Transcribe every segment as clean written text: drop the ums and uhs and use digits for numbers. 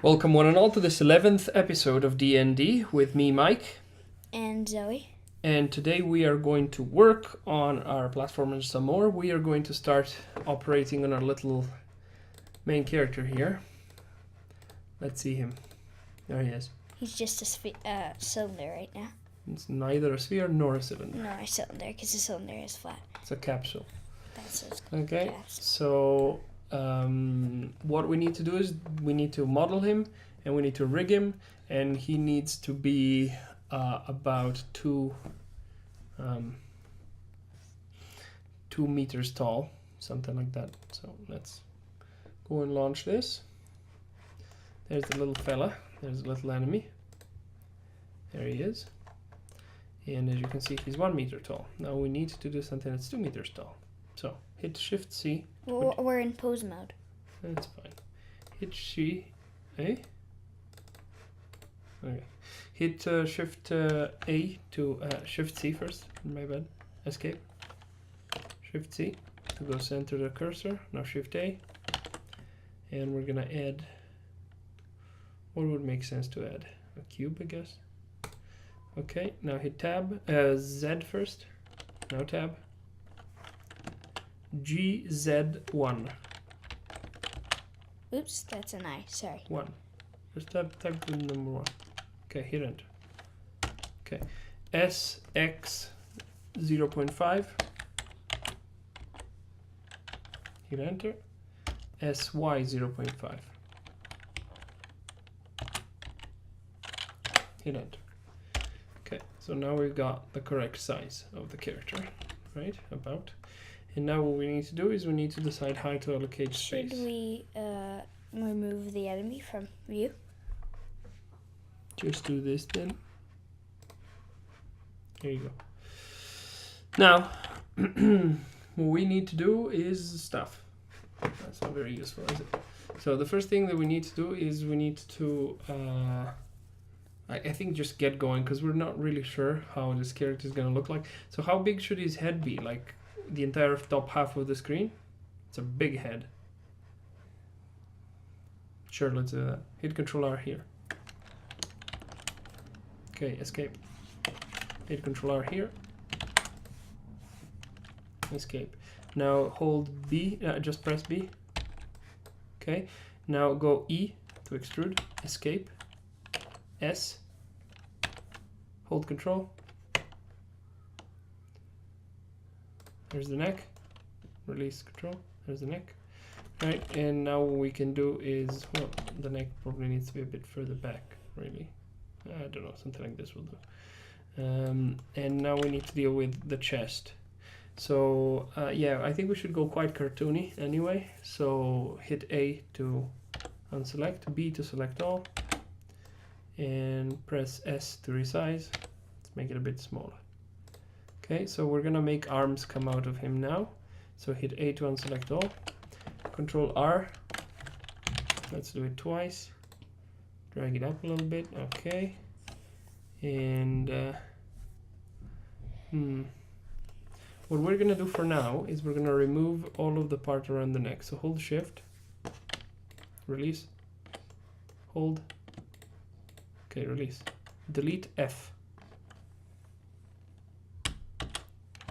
Welcome one and all to this 11th episode of D&D with me, Mike. And Zoe. And today we are going to work on our platformer some more. We are going to start operating on our little main character here. Let's see him. There he is. He's just a cylinder right now. It's neither a sphere nor a cylinder. No, a cylinder, because a cylinder is flat. It's a capsule. That's what's Okay, capsule. so what we need to do is we need to model him and we need to rig him, and he needs to be about 2 meters tall, something like that. So let's go and launch this. There's the little fella. There's the little enemy. There he is. And as you can see, he's 1 meter tall. Now we need to do something that's 2 meters tall. So hit Shift C. Well, we're in pose mode. That's fine. Hit C. Eh? Okay. Hit Shift A to Shift C first. My bad. Escape. Shift C to go center the cursor. Now Shift A. And we're gonna add. What would make sense to add? A cube, I guess. Okay. Now hit Tab. Z first. Now Tab. GZ1. Oops, that's an I. Sorry. 1. Just type the number 1. Okay, hit enter. Okay. SX 0.5. Hit enter. SY 0.5. Hit enter. Okay, so now we've got the correct size of the character, right? About. And now what we need to do is we need to decide how to allocate space. Should we remove the enemy from view? Just do this then. There you go. Now, what we need to do is stuff. That's not very useful, is it? So the first thing that we need to do is we need to, I think just get going, because we're not really sure how this character is going to look like. So how big should his head be? Like the entire top half of the screen? It's a big head. Sure, let's do that. Hit Control R here. Okay, escape. Hit Control R here. Escape. Now hold B, just press B. Okay, now go E to extrude. Escape. S. Hold Control. There's the neck. Release Control. There's the neck. Right, and now what we can do is, well, the neck probably needs to be a bit further back, really. I don't know, something like this will do. And now we need to deal with the chest. So, yeah, I think we should go quite cartoony anyway. So hit A to unselect, B to select all, and press S to resize. Let's make it a bit smaller. Okay, so we're gonna make arms come out of him now. So hit A to unselect all. Control R. Let's do it twice. Drag it up a little bit. Okay. And what we're gonna do for now is we're gonna remove all of the part around the neck. So hold Shift. Release. Hold. Okay, release. Delete F.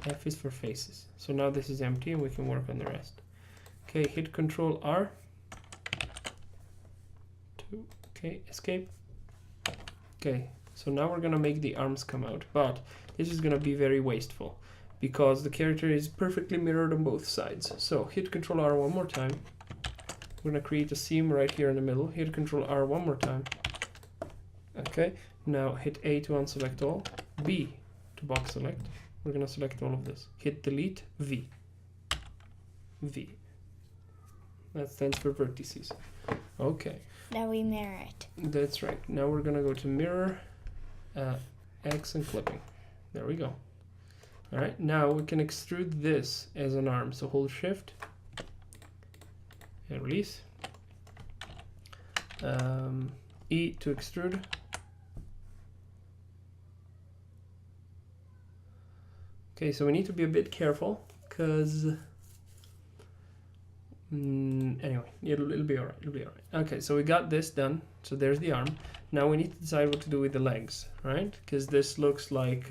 F is for faces. So now this is empty and we can work on the rest. Okay, hit Control R. Okay, escape. Okay, so now we're gonna make the arms come out, but this is gonna be very wasteful because the character is perfectly mirrored on both sides. So hit Control R one more time. We're gonna create a seam right here in the middle. Hit Control R one more time. Okay, now hit A to unselect all, B to box select. We're gonna select all of this. Hit Delete, V. V. That stands for vertices. Okay. Now we mirror it. That's right. Now we're gonna go to mirror, X and clipping. There we go. All right. Now we can extrude this as an arm. So hold Shift and release. E to extrude. Okay, so we need to be a bit careful because Anyway, it'll be alright. It'll be alright. Okay, so we got this done. So there's the arm. Now we need to decide what to do with the legs, right? Because this looks like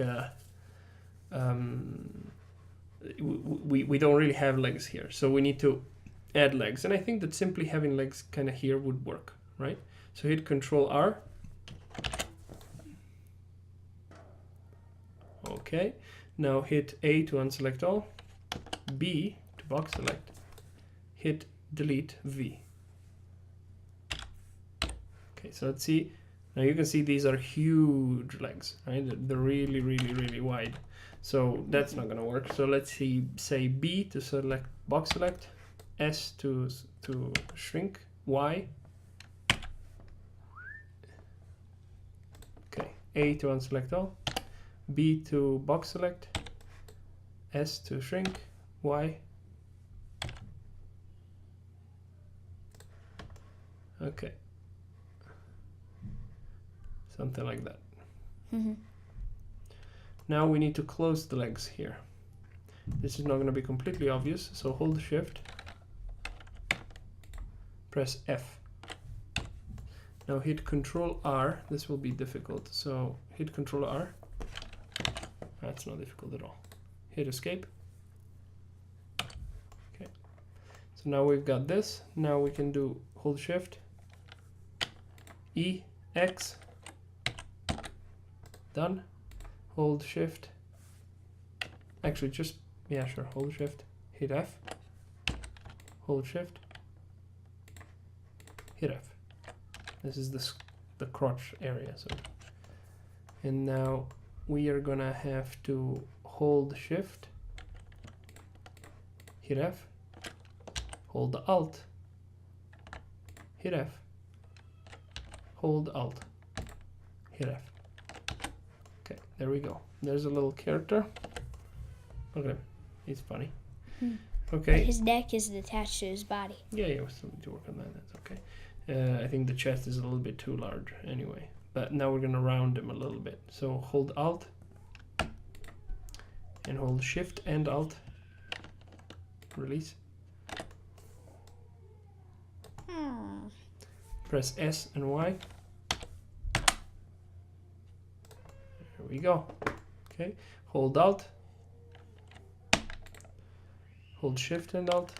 we don't really have legs here, so we need to add legs. And I think that simply having legs kind of here would work, right? So hit Control R. Okay. Now hit A to unselect all, B to box select, hit delete V. Okay, so let's see. Now you can see these are huge legs, right? They're really, really, really wide. So that's not gonna work. So let's see, say B to select box select, S to shrink, Y. Okay, A to unselect all, B to box select, S to shrink, Y. Okay. Something like that. Now we need to close the legs here. This is not going to be completely obvious, so hold Shift, press F. Now hit Control R. This will be difficult, so hit Control R. That's not difficult at all. Hit Escape. Okay. So now we've got this. Now we can do hold Shift, E, X. Done. Hold Shift. Actually, just, yeah, sure. Hold Shift. Hit F. Hold Shift. Hit F. This is the crotch area. So, and now we are gonna have to hold Shift. Hit F. Hold the Alt. Hit F. Hold Alt. Hit F. Okay, there we go. There's a little character. Look at him. He's funny. Okay. But his neck isn't attached to his body. Yeah, we still need to work on that. That's okay. I think the chest is a little bit too large anyway. But now we're going to round him a little bit. So hold Alt. And hold Shift and Alt. Release. Press S and Y. There we go. Okay, hold Alt. Hold Shift and Alt.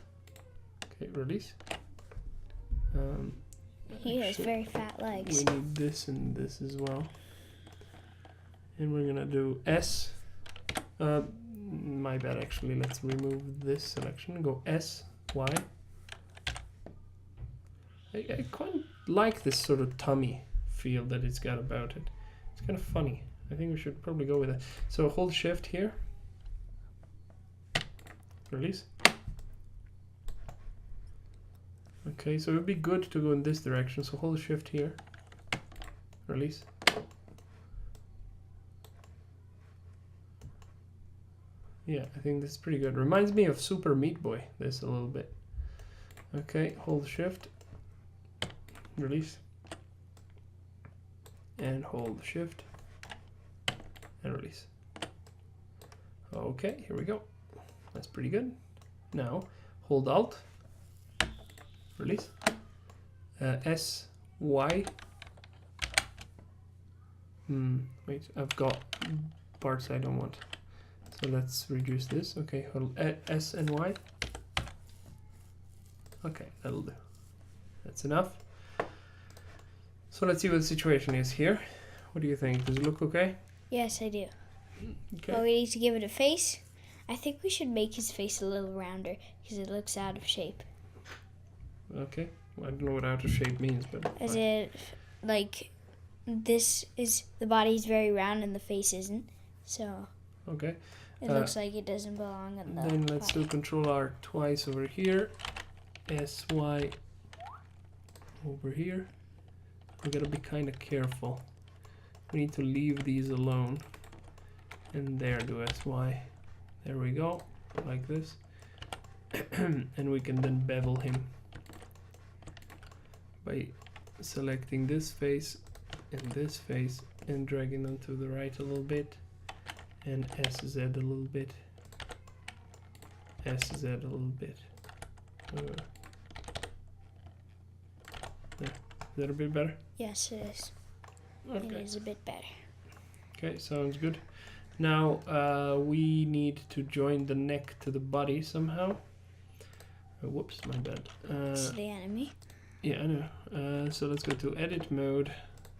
Okay, release. He has very fat legs. We need this and this as well. And we're gonna do S. My bad, actually. Let's remove this selection. Go S, Y. I quite like this sort of tummy feel that it's got about it. It's kind of funny. I think we should probably go with it. So hold Shift here. Release. Okay, so it would be good to go in this direction. So hold Shift here. Release. Yeah, I think this is pretty good. Reminds me of Super Meat Boy, this a little bit. Okay, hold Shift. Release. And hold Shift. And release. Okay, here we go. That's pretty good. Now, hold Alt. Release. S, Y. Wait, I've got parts I don't want. So let's reduce this. Okay, hold S and Y. Okay, that'll do. That's enough. So let's see what the situation is here. What do you think? Does it look okay? Yes, I do. Okay. Well, we need to give it a face. I think we should make his face a little rounder because it looks out of shape. Okay. Well, I don't know what out of shape means, but As fine. it, like, this is, the body's very round and the face isn't. So Okay. it looks like it doesn't belong in the Then let's body. do Control R twice over here. S, Y over here. We gotta be kind of careful. We need to leave these alone. And there, do S, Y. There we go. Like this. And we can then bevel him by selecting this face and dragging them to the right a little bit. And SZ a little bit. SZ a little bit. There. Is that a bit better? Yes, it is. Okay. It is a bit better. Okay, sounds good. Now we need to join the neck to the body somehow. Oh, whoops, my bad. It's the enemy. Yeah, I know. So let's go to edit mode.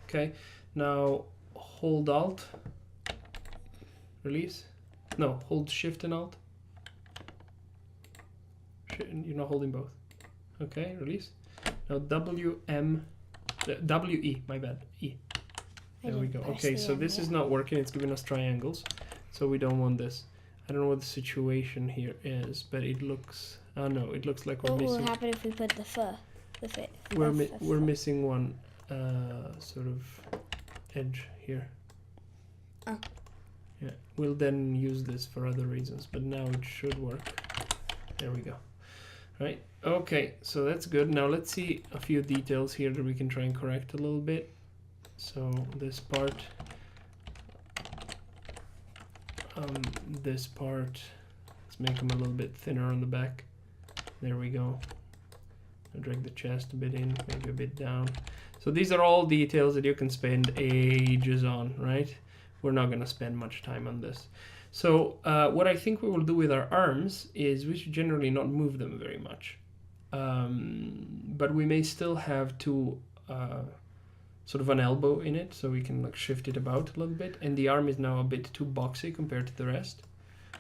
Okay, now hold Alt. Release. No, hold Shift and Alt. You're not holding both. Okay, release. Now WE, my bad, E. There we go. Okay, so this is not working. It's giving us triangles. So we don't want this. I don't know what the situation here is, but it looks... Oh no, it looks like we're missing... What will happen if we put the fur? We're missing one sort of edge here. Oh. Yeah, we'll then use this for other reasons, but now it should work. There we go. Right, okay, so that's good. Now let's see a few details here that we can try and correct a little bit. So this part, let's make them a little bit thinner on the back. There we go. I'll drag the chest a bit in, maybe a bit down. So these are all details that you can spend ages on, right? We're not going to spend much time on this. So what I think we will do with our arms is we should generally not move them very much. But we may still have to sort of an elbow in it, so we can like shift it about a little bit. And the arm is now a bit too boxy compared to the rest.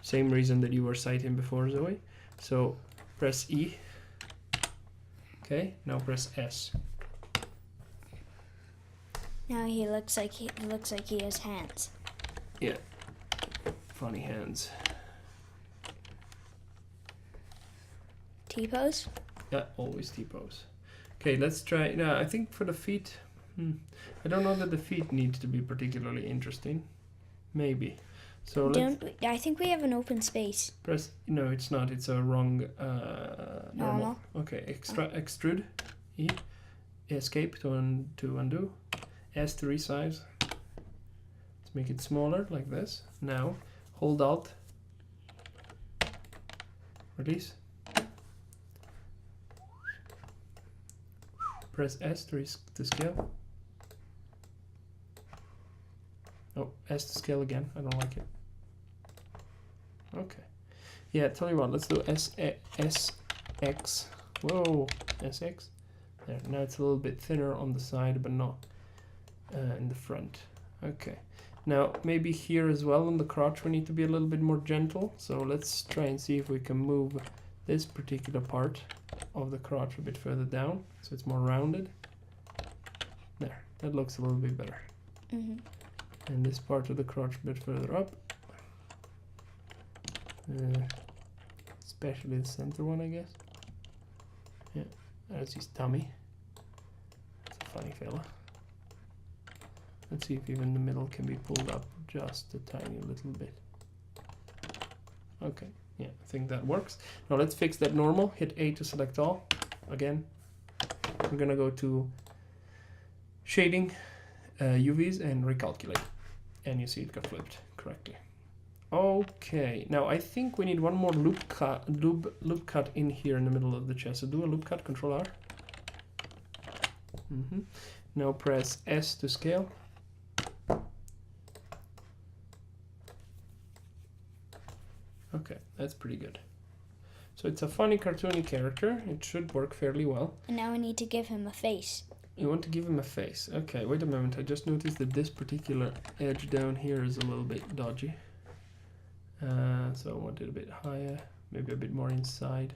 Same reason that you were citing before, Zoe. So press E. Okay, now press S. Now he looks like he has hands. Yeah. Funny hands. T-pose? Yeah, always T-pose. Okay, let's try. Now, I think for the feet, I don't know that the feet need to be particularly interesting. Maybe. So I think we have an open space. Press. No, it's not. It's a wrong normal. Okay, extrude. E. Escape to undo. S to resize. Let's make it smaller like this. Now, hold Alt. Release. Press S to scale. Oh, S to scale again. I don't like it. Okay. Yeah, tell you what, let's do SX. Whoa, SX. There, now it's a little bit thinner on the side, but not in the front. Okay. Now, maybe here as well on the crotch we need to be a little bit more gentle. So let's try and see if we can move this particular part of the crotch a bit further down, so it's more rounded. There, that looks a little bit better. Mm-hmm. And this part of the crotch a bit further up. Especially the center one, I guess. Yeah, there's his tummy. That's a funny fella. Let's see if even the middle can be pulled up just a tiny little bit. Okay, yeah, I think that works. Now let's fix that normal. Hit A to select all. Again, we're gonna go to shading, UVs, and recalculate. And you see it got flipped correctly. Okay, now I think we need one more loop cut in here in the middle of the chest. So do a loop cut, Control R. Now press S to scale. Okay, that's pretty good. So it's a funny cartoony character. It should work fairly well. And now we need to give him a face. You want to give him a face. Okay, wait a moment. I just noticed that this particular edge down here is a little bit dodgy. So I want it a bit higher, maybe a bit more inside.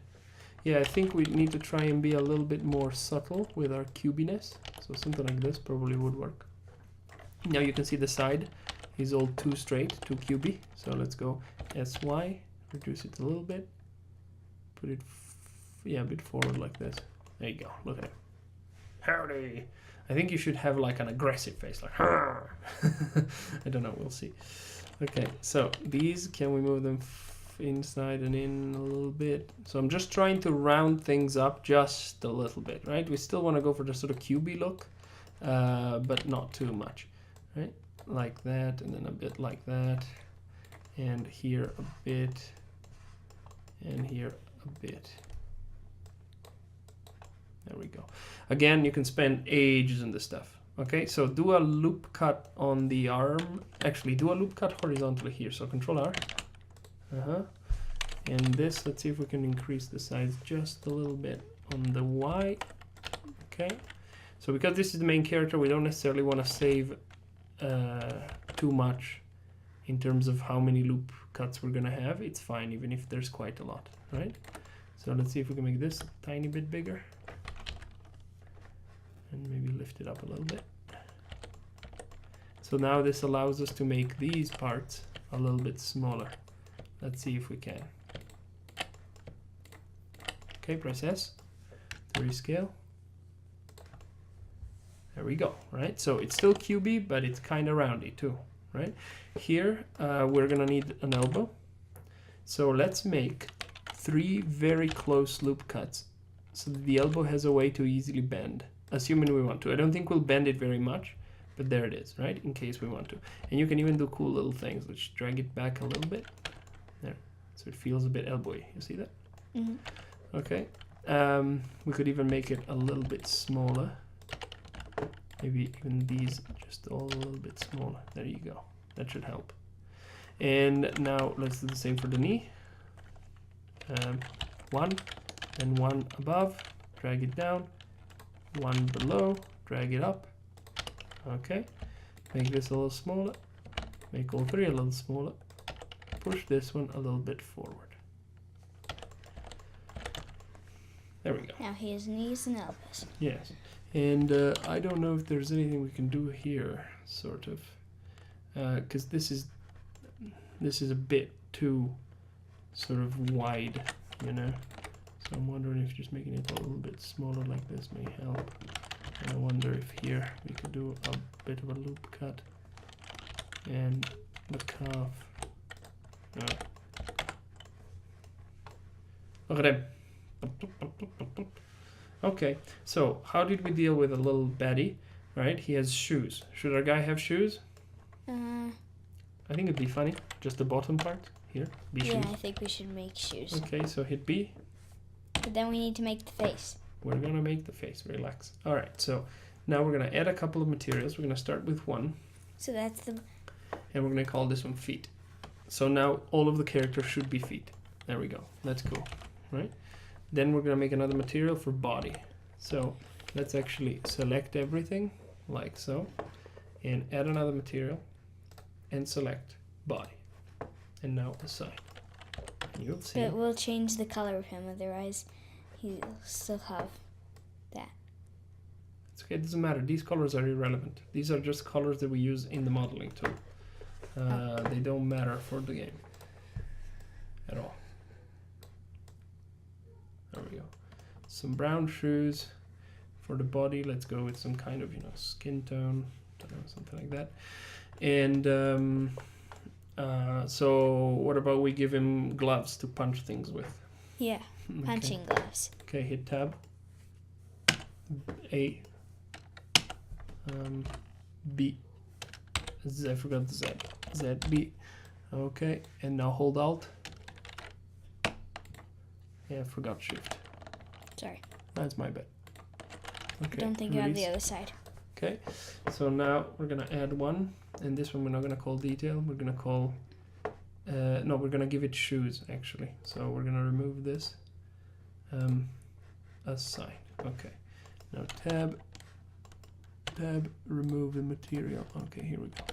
Yeah, I think we need to try and be a little bit more subtle with our cubiness. So something like this probably would work. Now you can see the side is all too straight, too cubey. So let's go SY, reduce it a little bit. Put it, a bit forward like this. There you go, look at it. Howdy! I think you should have like an aggressive face, like I don't know, we'll see. Okay, so these, can we move them inside and in a little bit? So I'm just trying to round things up just a little bit, right? We still want to go for the sort of cubey look, but not too much, right? Like that, and then a bit like that, and here a bit, and here a bit. There we go. Again, you can spend ages in this stuff. Okay, so do a loop cut on the arm. Actually, do a loop cut horizontally here. So Control R. And this, let's see if we can increase the size just a little bit on the Y. Okay, so because this is the main character, we don't necessarily want to save too much in terms of how many loop cuts we're gonna have. It's fine even if there's quite a lot, right? So let's see if we can make this a tiny bit bigger. And maybe lift it up a little bit. So now this allows us to make these parts a little bit smaller. Let's see if we can. Okay, press S to rescale. There we go, right? So it's still cubey, but it's kind of roundy too, right? Here, we're gonna need an elbow. So let's make 3 very close loop cuts so that the elbow has a way to easily bend, assuming we want to. I don't think we'll bend it very much, but there it is, right? In case we want to. And you can even do cool little things. Let's drag it back a little bit. There. So it feels a bit elbowy. You see that? Mm-hmm. Okay. We could even make it a little bit smaller. Maybe even these just all a little bit smaller. There you go. That should help. And now let's do the same for the knee. 1, then 1 above, drag it down, 1 below, drag it up. Okay, make this a little smaller, make all 3 a little smaller, push this one a little bit forward. There we go. Now he has knees and elbows. Yes, and I don't know if there's anything we can do here, sort of, because this is a bit too sort of wide, you know. So I'm wondering if just making it a little bit smaller like this may help. And I wonder if here we could do a bit of a loop cut and the calf. Look at him. Okay, so how did we deal with a little baddie? Right, he has shoes. Should our guy have shoes? I think it'd be funny. Just the bottom part here. Be yeah, shoes. I think we should make shoes. Okay, so hit B. But then we need to make the face. We're gonna make the face. Relax. All right. So now we're gonna add a couple of materials. We're gonna start with 1. So that's the. And we're gonna call this one feet. So now all of the characters should be feet. There we go. That's cool, right? Then we're gonna make another material for body. So let's actually select everything like so, and add another material, and select body. And now assign. And you'll see. But we'll change the color of him, otherwise he'll still have that. It's okay, it doesn't matter. These colors are irrelevant. These are just colors that we use in the modeling tool. They don't matter for the game at all. There we go. Some brown shoes for the body. Let's go with some kind of, skin tone. Don't know, something like that. And so what about we give him gloves to punch things with? Yeah, punching gloves. Okay, hit tab. A. B. Z, I forgot the Z. Z, B. Okay, and now hold Alt. Yeah, I forgot Shift. Sorry. That's my bad. Okay. I don't think you have the other side. Okay, so now we're gonna add 1, and this one we're not gonna call detail. We're gonna call. No, we're gonna give it shoes actually. So we're gonna remove this. Assign. Okay. Now tab. Remove the material. Okay, here we go.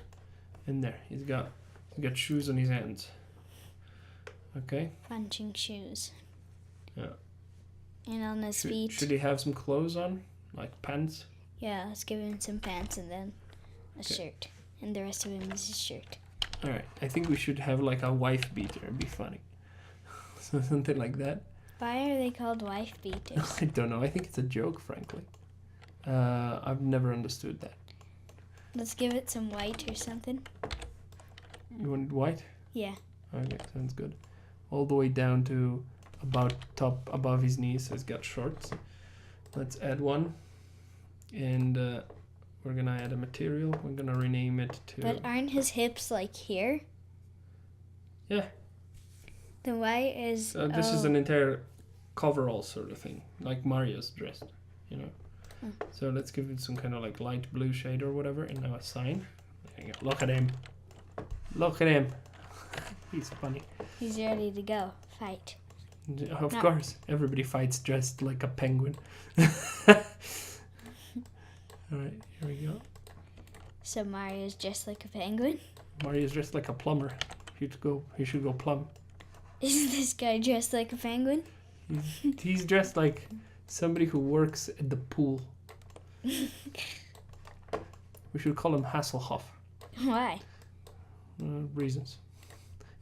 And there, he's got shoes on his hands. Okay. Punching shoes. Yeah. And on his feet. Should he have some clothes on, like pants? Yeah, let's give him some pants and then a shirt. And the rest of him is his shirt. Alright, I think we should have like a wife beater. It'd be funny. So something like that. Why are they called wife beaters? I don't know. I think it's a joke, frankly. I've never understood that. Let's give it some white or something. You want it white? Yeah. Okay, sounds good. All the way down to about top above his knees, so he's got shorts. Let's add 1. And we're gonna add a material. We're gonna rename it to. But aren't his hips like here? Yeah. Then why is? This is an entire coverall sort of thing, like Mario's dress. you know. So let's give it some kind of like light blue shade or whatever, and now a sign. There you go. Look at him. Look at him. He's funny. He's ready to go. Fight. Of course, everybody fights dressed like a penguin. Alright, here we go. So Mario's just like a penguin? Mario's dressed like a plumber. He should go plumb. Is this guy dressed like a penguin? He's dressed like somebody who works at the pool. We should call him Hasselhoff. Why? Reasons.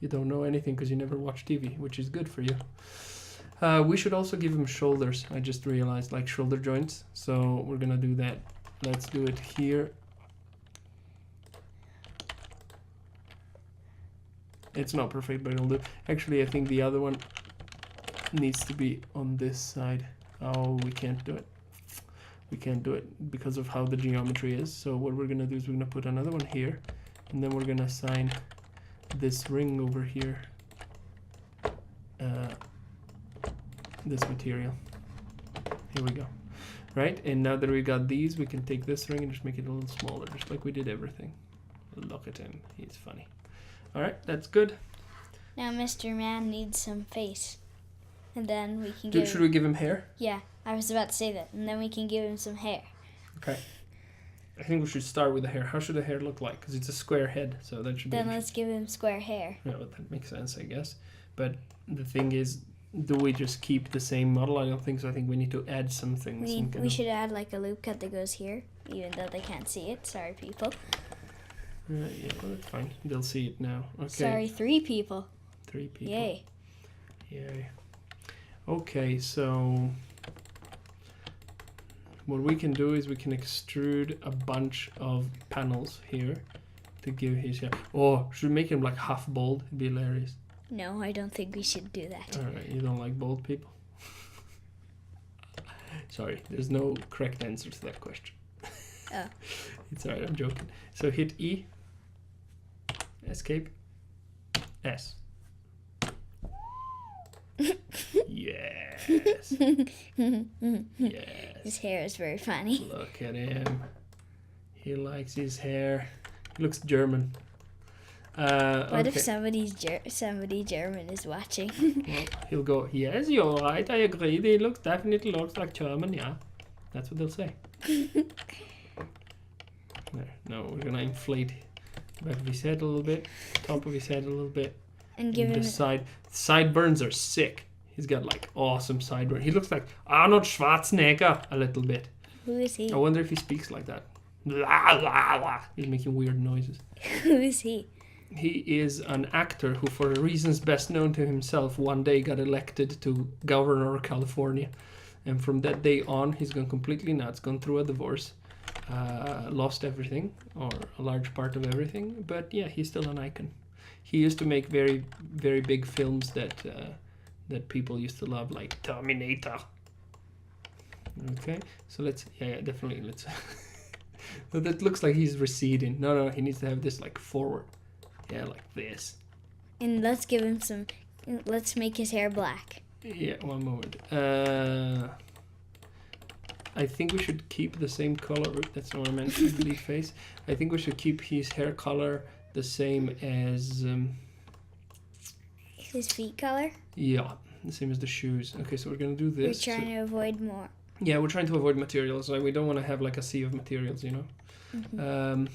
You don't know anything because you never watch TV, which is good for you. We should also give him shoulders. I just realized, like shoulder joints. So we're gonna do that. Let's do it here. It's not perfect, but it'll do. Actually, I think the other one needs to be on this side. Oh, we can't do it. We can't do it because of how the geometry is. So what we're gonna do is we're gonna put another one here, and then we're gonna assign this ring over here, this material. Here we go. Right, and now that we got these, we can take this ring and just make it a little smaller, just like we did everything. Look at him, he's funny. All right, that's good. Now Mr. Man needs some face. And then we can Should we give him hair? Yeah, I was about to say that. And then we can give him some hair. Okay. I think we should start with the hair. How should the hair look like? Because it's a square head, so that should be... Then let's give him square hair. Yeah, well, that makes sense, I guess. But the thing is, do we just keep the same model? I don't think so. I think we need to add some things. We should add like a loop cut that goes here, even though they can't see it. Sorry, people. Yeah, well, that's fine. They'll see it now. Okay. Sorry, 3 people. 3 people. Yay. Yay. Okay, so what we can do is we can extrude a bunch of panels here to give his hair. Oh, should we make him like half bald? It'd be hilarious. No, I don't think we should do that. Alright, you don't like bald people? Sorry, there's no correct answer to that question. Oh. It's alright, I'm joking. So hit E, escape, S. Yes. Yes. His hair is very funny. Look at him. He likes his hair. He looks German. What if somebody German is watching? Well, he'll go, yes, you're right, I agree. He definitely looks like German, yeah. That's what they'll say. There. Now we're gonna inflate the back of his head a little bit, top of his head a little bit. And give him... The sideburns are sick. He's got like awesome sideburns. He looks like Arnold Schwarzenegger a little bit. Who is he? I wonder if he speaks like that. He's making weird noises. Who is he? He is an actor who, for reasons best known to himself, one day got elected to governor of California. And from that day on, he's gone completely nuts, gone through a divorce, lost everything, or a large part of everything. But yeah, he's still an icon. He used to make very, very big films that people used to love, like Terminator. Okay, so let's, definitely, let's... That looks like he's receding. No, he needs to have this like forward. Yeah, like this. And let's give him some... Let's make his hair black. Yeah, one moment. I think we should keep the same color. That's not what I meant. Bleed face. I think we should keep his hair color the same as... his feet color? Yeah, the same as the shoes. Okay, so we're going to do this. We're trying to avoid more. Yeah, we're trying to avoid materials. Like, we don't want to have like a sea of materials, you know? Mm-hmm.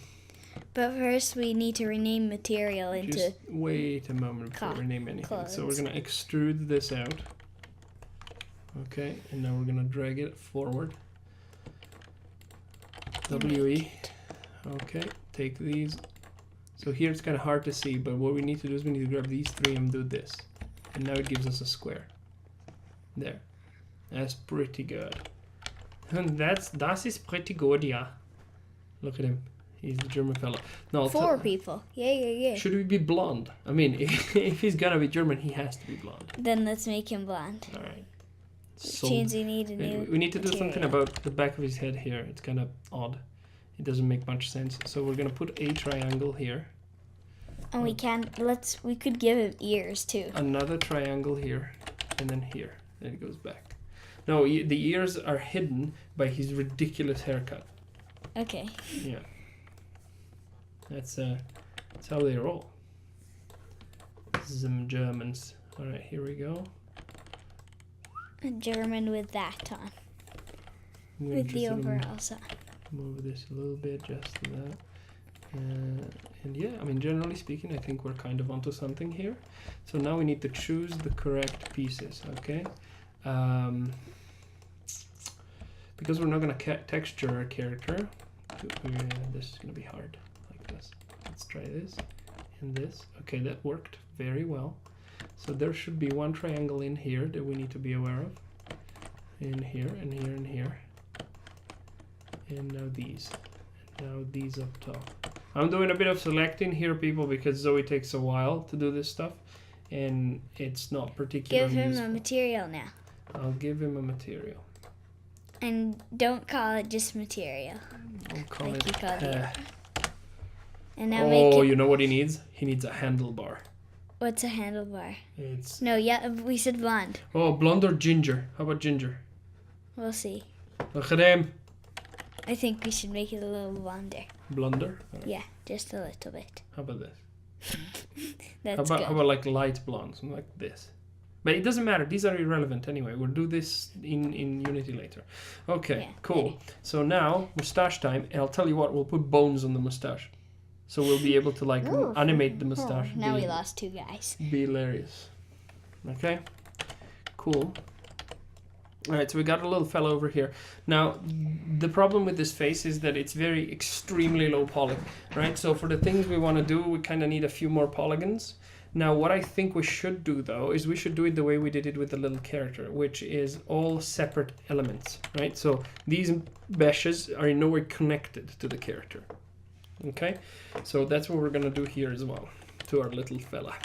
But first we need to rename material into... Just wait a moment before we rename anything. Clothes. So we're going to extrude this out. Okay, and now we're going to drag it forward. WE. Okay, take these. So here it's kind of hard to see, but what we need to do is we need to grab these 3 and do this. And now it gives us a square. There. That's pretty good. And that is pretty good, yeah. Look at him. He's the German fellow. No, 4 people. Yeah. Should we be blonde? I mean, if he's gonna be German, he has to be blonde. Then let's make him blonde. All right. Which means we need a new We need to do material. something about the back of his head here. It's kind of odd. It doesn't make much sense. So we're gonna put a triangle here. And we could give him ears too. Another triangle here, and then here. Then it goes back. No, the ears are hidden by his ridiculous haircut. Okay. Yeah. That's how they roll. Some Germans. All right, here we go. A German with that on. I'm gonna With just the sort of overalls on. move this a little bit, just to that. And yeah, I mean, generally speaking, I think we're kind of onto something here. So now we need to choose the correct pieces, okay? Because we're not going to texture our character, this is going to be hard, like this. Let's try this and this. Okay, that worked very well. So there should be one triangle in here that we need to be aware of. In here, and here, and here. And now these. And now these up top. I'm doing a bit of selecting here, people, because Zoe takes a while to do this stuff. And it's not particularly Give him useful. a material now. I'll give him a material. And don't call it just material. I'll call Like you it... called it. And now make Oh, it... you know what he needs? He needs a handlebar. What's a handlebar? It's... No, yeah, we said blonde. Oh, blonde or ginger? How about ginger? We'll see. Look at him. I think we should make it a little blonder. Blonder? All right. Yeah, just a little bit. How about this? That's how good. about like light blonde, something like this? But it doesn't matter. These are irrelevant anyway. We'll do this in Unity later. Okay, Yeah, cool. ready. So now, mustache time. And I'll tell you what, we'll put bones on the mustache. So we'll be able to like Ooh. animate the mustache. Now we lost 2 guys. Be hilarious. Okay, cool. All right, so we got a little fella over here. Now, the problem with this face is that it's very extremely low poly, right? So for the things we want to do, we kind of need a few more polygons. Now, what I think we should do, though, is we should do it the way we did it with the little character, which is all separate elements, right? So these meshes are in no way connected to the character, okay? So that's what we're going to do here as well, to our little fella.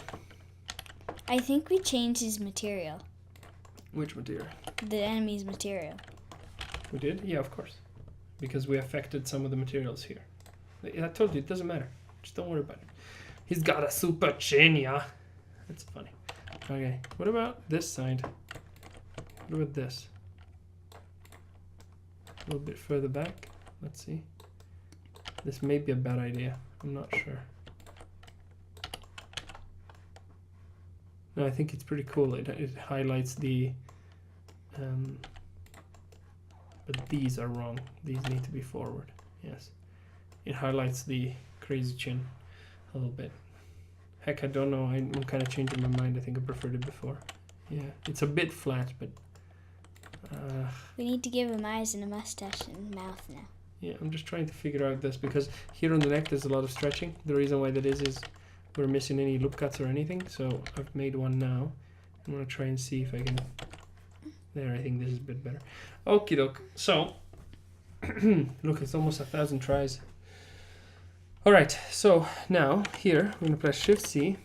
I think we changed his material. Which material? The enemy's material. We did? Yeah, of course. Because we affected some of the materials here. I told you, it doesn't matter. Just don't worry about it. He's got a super chin, yeah. That's funny. Okay, what about this side? What about this? A little bit further back. Let's see. This may be a bad idea. I'm not sure. No, I think it's pretty cool. It highlights the... but these are wrong. These need to be forward. Yes. It highlights the crazy chin a little bit. Heck, I don't know. I'm kind of changing my mind. I think I preferred it before. Yeah, it's a bit flat, but... We need to give him eyes and a mustache and mouth now. yeah, I'm just trying to figure out this because here on the neck there's a lot of stretching. The reason why that is we're missing any loop cuts or anything. So I've made one now. I'm going to try and see if I can... There, I think this is a bit better. Okie doke. So, look, it's almost 1,000 tries. Alright, so now here we're going to press Shift C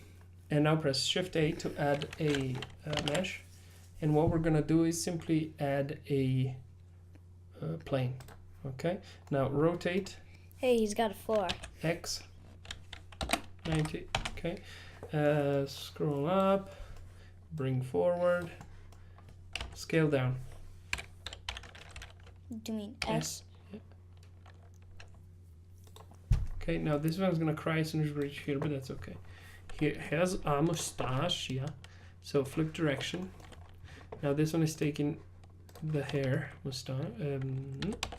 and now press Shift A to add a mesh. And what we're going to do is simply add a plane. Okay, now rotate Hey, he's got a 4. X 90. Okay, scroll up, bring forward, scale down. Do you mean S? Yeah. Okay, now this one's gonna cry as soon as we reach here, but that's okay. He has a mustache, yeah. So flip direction. Now this one is taking the hair mustache.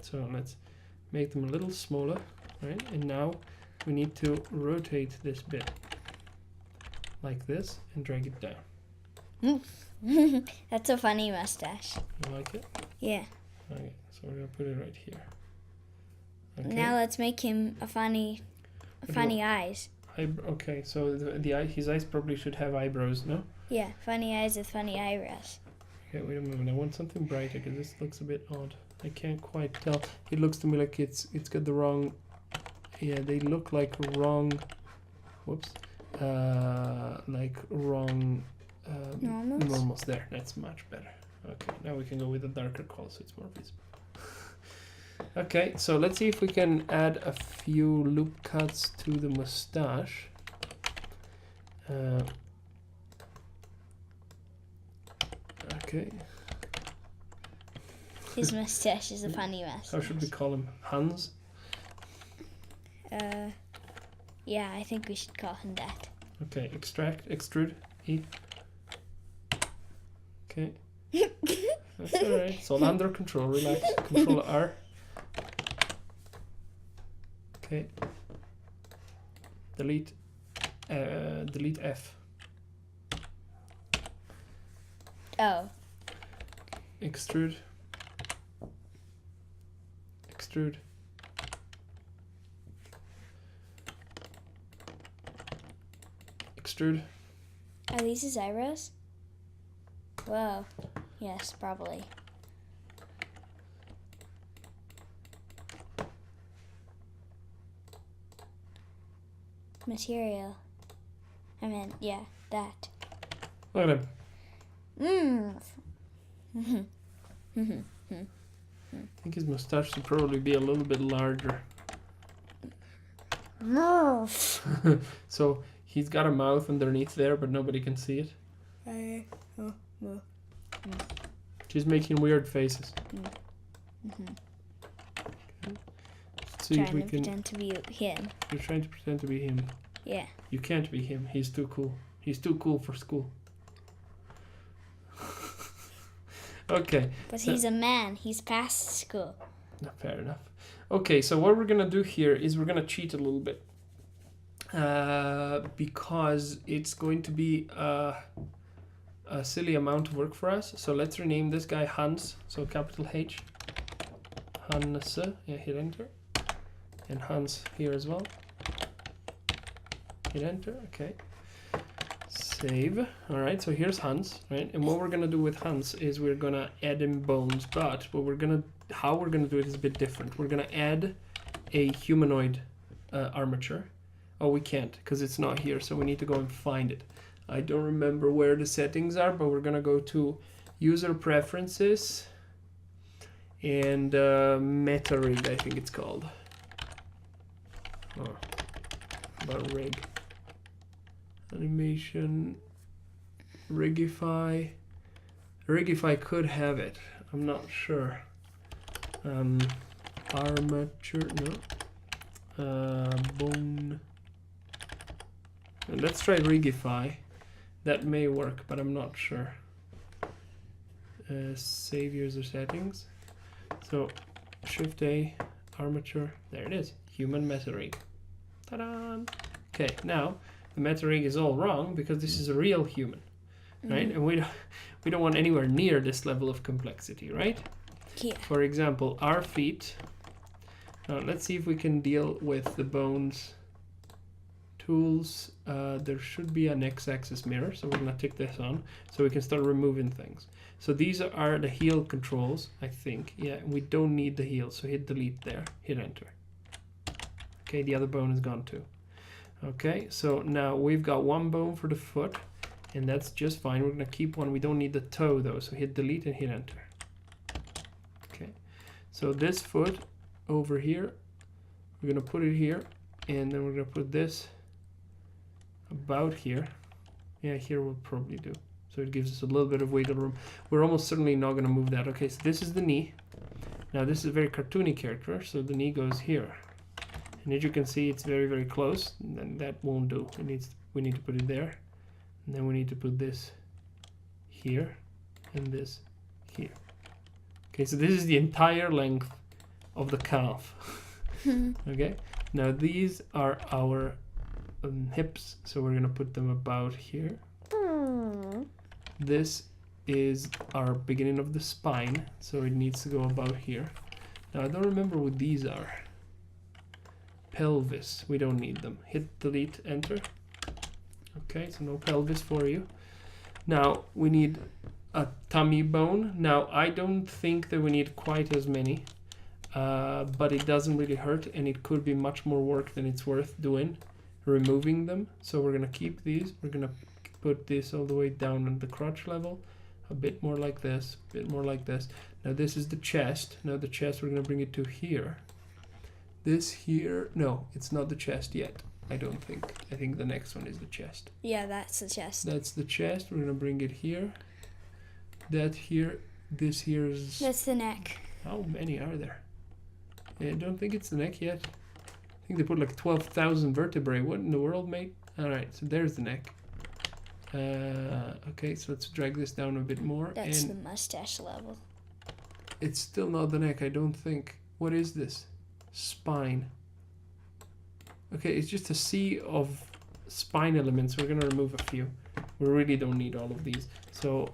So let's make them a little smaller, right? And now we need to rotate this bit like this and drag it down. That's a funny mustache. You like it? Yeah. Okay, so we're gonna put it right here. Okay. Now let's make him a funny eyes. Okay, so his eyes probably should have eyebrows, no? Yeah, funny eyes with funny eyebrows. Okay, wait a moment. I want something brighter because this looks a bit odd. I can't quite tell. It looks to me like it's got the wrong. Yeah, they look like wrong. Whoops. Like wrong. Normals. There. That's much better. Okay, now we can go with a darker color so it's more visible. Okay, so let's see if we can add a few loop cuts to the mustache. Okay. His mustache is a funny mustache. How should we call him? Hans? Yeah, I think we should call him that. Okay, extrude, E. Okay. That's alright. It's all under control. Relax. Control R. Okay. Delete F. Oh. Extrude. Extrude. Are these his eyebrows? Whoa. Yes, probably. Material. I meant, yeah, that. Look at him. I think his mustache should probably be a little bit larger. So he's got a mouth underneath there, but nobody can see it. She's making weird faces. Okay. Let's see if we can. Pretend to be him. You're trying to pretend to be him. Yeah. You can't be him. He's too cool. He's too cool for school. Okay. But he's a man. He's past school. Fair enough. Okay, so what we're gonna do here is we're gonna cheat a little bit. Because it's going to be a silly amount of work for us. So let's rename this guy Hans. So capital H. Hans. Yeah, hit enter. And Hans here as well. Hit enter. Okay. Save. Alright, so here's Hans, right? And what we're gonna do with Hans is we're gonna add in bones, but how we're gonna do it is a bit different. We're gonna add a humanoid armature. Oh, we can't because it's not here, so we need to go and find it. I don't remember where the settings are, but we're gonna go to user preferences and meta rig, I think it's called. Oh, about rig. Animation, Rigify. Rigify could have it. I'm not sure. Armature, no. Bone. Let's try Rigify. That may work, but I'm not sure. Save user settings. So, Shift A, armature. There it is. Human meta rig. Ta-da! Okay, now the meta rig is all wrong because this is a real human, right? And we don't want anywhere near this level of complexity, right? Yeah. For example, our feet. Now let's see if we can deal with the bones. Tools. There should be an x-axis mirror, so we're gonna tick this on so we can start removing things. So these are the heel controls, I think. Yeah, we don't need the heel, so hit delete there, hit enter. Okay, the other bone is gone too. Okay, so now we've got one bone for the foot, and that's just fine. We're gonna keep one. We don't need the toe though, so hit delete and hit enter. Okay, so this foot over here, we're gonna put it here, and then we're gonna put this about here. Yeah, here will probably do. So it gives us a little bit of wiggle room. We're almost certainly not gonna move that. Okay, so this is the knee. Now this is a very cartoony character, so the knee goes here. And as you can see, it's very, very close, and that won't do. We need to put it there, and then we need to put this here, and this here. Okay, so this is the entire length of the calf. Okay, now these are our hips, so we're gonna put them about here. This is our beginning of the spine, so it needs to go about here. Now I don't remember what these are. Pelvis, we don't need them. Hit delete, enter. Okay, so no pelvis for you. Now we need a tummy bone. Now I don't think that we need quite as many, but it doesn't really hurt, and it could be much more work than it's worth doing, removing them. So we're gonna keep these. We're gonna put this all the way down at the crotch level, a bit more like this, a bit more like this. Now this is the chest. Now the chest, we're gonna bring it to here. This here, no, it's not the chest yet, I don't think. I think the next one is the chest. Yeah, that's the chest. That's the chest. We're gonna bring it here. That here, this here is... That's the neck. How many are there? I don't think it's the neck yet. I think they put like 12,000 vertebrae. What in the world, mate? Alright, so there's the neck. Okay, so let's drag this down a bit more. That's and the mustache level. it's still not the neck, I don't think. What is this? Spine. Okay, it's just a sea of spine elements. We're gonna remove a few. We really don't need all of these. So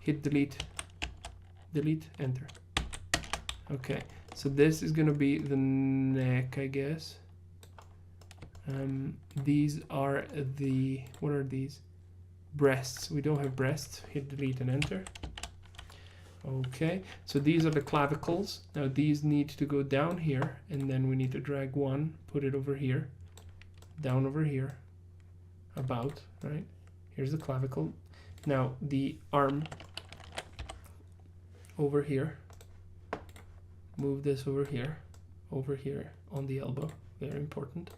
hit delete, delete, enter. Okay, so this is gonna be the neck, I guess. These are the, what are these? Breasts. We don't have breasts. Hit delete and enter. Okay, so these are the clavicles. Now these need to go down here, and then we need to drag one, put it over here, down over here, about, right? Here's the clavicle. Now the arm over here, move this over here on the elbow, very important.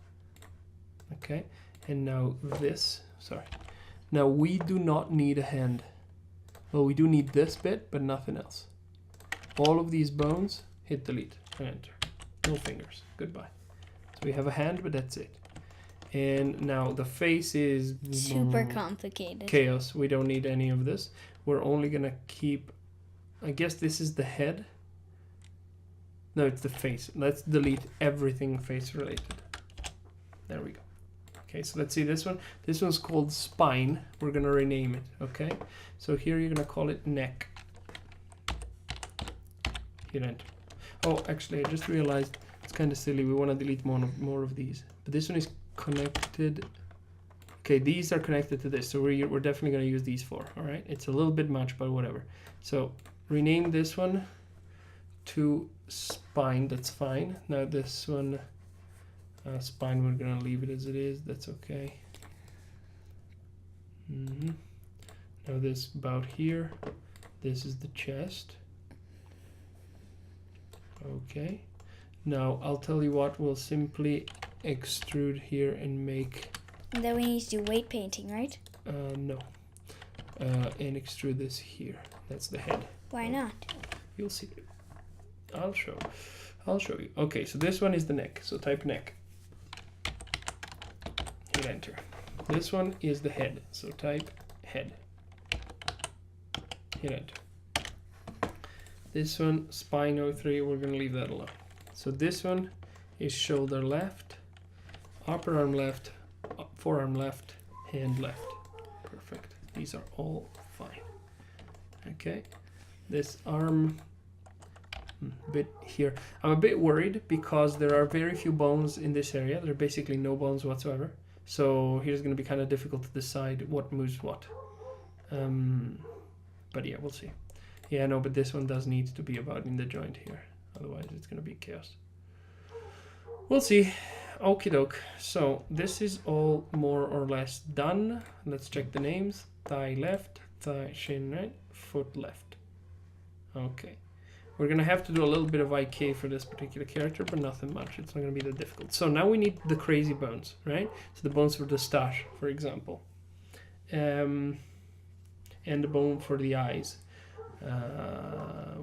Okay, and now this, sorry. Now we do not need a hand. Well, we do need this bit, but nothing else. All of these bones, hit delete and enter. No fingers, goodbye. So we have a hand, but that's it. And now the face is super complicated. Chaos. We don't need any of this. We're only gonna keep, I guess this is the head. No, it's the face. Let's delete everything face related. There we go. Okay, so let's see this one. This one's called spine. We're gonna rename it, okay? So here you're gonna call it neck. Hit enter. Oh, actually, I just realized it's kind of silly. We want to delete more of these. But this one is connected. Okay, these are connected to this, so we're definitely gonna use these four, all right? It's a little bit much, but whatever. So rename this one to spine, that's fine. Now this one, spine, we're gonna leave it as it is, that's okay. Now this about here, this is the chest. Okay, now I'll tell you what, we'll simply extrude here and make, and then we need to do weight painting, right? no, and extrude this here. That's the head. Why not? You'll see. I'll show you. Okay, so this one is the neck, so type neck. Hit enter. This one is the head, so type head. Hit enter. This one, spine 03, we're gonna leave that alone. So this one is shoulder left, upper arm left, forearm left, hand left. Perfect. These are all fine. Okay. This arm bit here. I'm a bit worried because there are very few bones in this area. There are basically no bones whatsoever. So here's going to be kind of difficult to decide what moves what. But yeah, we'll see. Yeah, no, but this one does need to be about in the joint here. Otherwise it's going to be chaos. We'll see. Okie doke. So this is all more or less done. Let's check the names. Thigh left, thigh shin right, foot left. Okay. We're going to have to do a little bit of IK for this particular character, but nothing much. It's not going to be that difficult. So now we need the crazy bones, right? So the bones for the stash, for example. And the bone for the eyes. How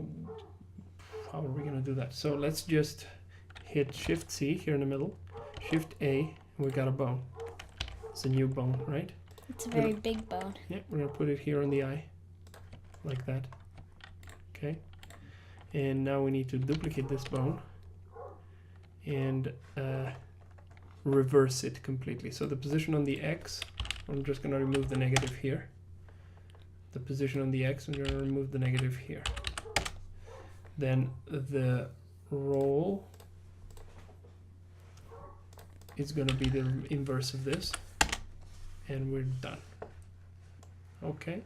are we going to do that? So let's just hit Shift C here in the middle. Shift A, and we got a bone. It's a new bone, right? It's a very big bone. Yeah, we're going to put it here on the eye. Like that. Okay. And now we need to duplicate this bone and reverse it completely. So the position on the X, I'm just going to remove the negative here. The position on the X, I'm going to remove the negative here. Then the roll is going to be the inverse of this. And we're done. Okay.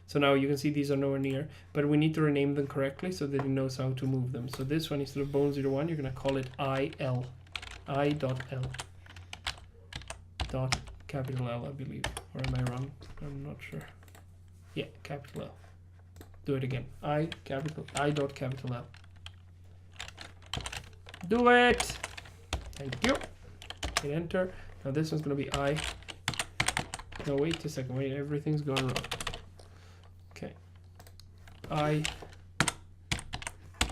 So now you can see these are nowhere near, but we need to rename them correctly so that it knows how to move them. So this one, instead of bone 01, you're going to call it IL. I.L. Dot capital L, I believe. Or am I wrong? I'm not sure. Yeah, capital L. Do it again. I dot capital L. Do it! Thank you. Hit enter. Now this one's going to be I. No, wait a second. Wait, everything's going wrong. I